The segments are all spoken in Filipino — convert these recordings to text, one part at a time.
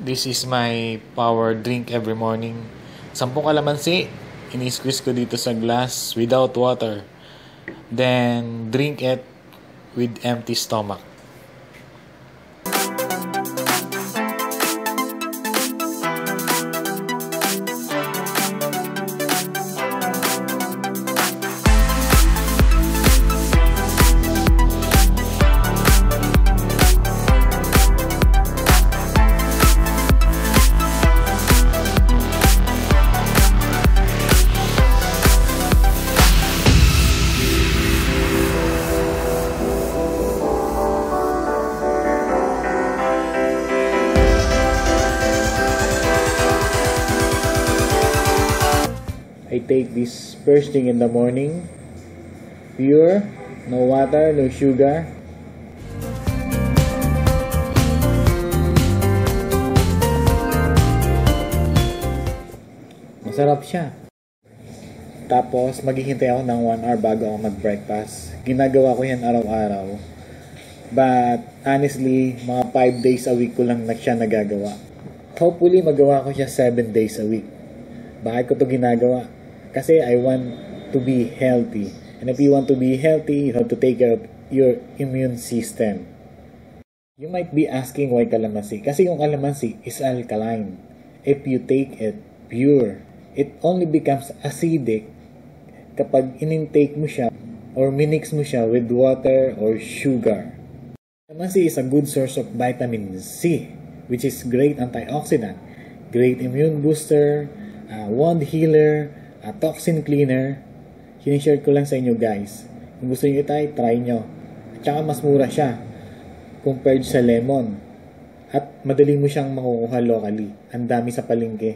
This is my power drink every morning. 10 kalamansi, ini-squeeze ko dito sa glass without water. Then, drink it with empty stomach. I take this first thing in the morning, pure, no water, no sugar. Masarap siya. Tapos maghihintay ako ng 1 hour bago ako mag-breakfast. Ginagawa ko yan araw-araw. But honestly, mga 5 days a week ko lang na siya nagagawa. Hopefully magawa ko siya 7 days a week. Bakit ko to ginagawa? Kasi I want to be healthy. And if you want to be healthy, you have to take care of your immune system. You might be asking why calamansi. Kasi yung calamansi is alkaline. If you take it pure, it only becomes acidic kapag in-intake mo siya or minix mo siya with water or sugar. Calamansi is a good source of vitamin C, which is great antioxidant, great immune booster, wound healer, toxin cleaner. Sinishare ko lang sa inyo guys. Kung gusto nyo try nyo. At saka mas mura siya compared sa lemon. At madali mo siyang makukuha locally. Ang dami sa palengke.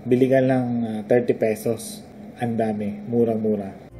Bili ka lang 30 pesos. Ang dami. Murang-mura.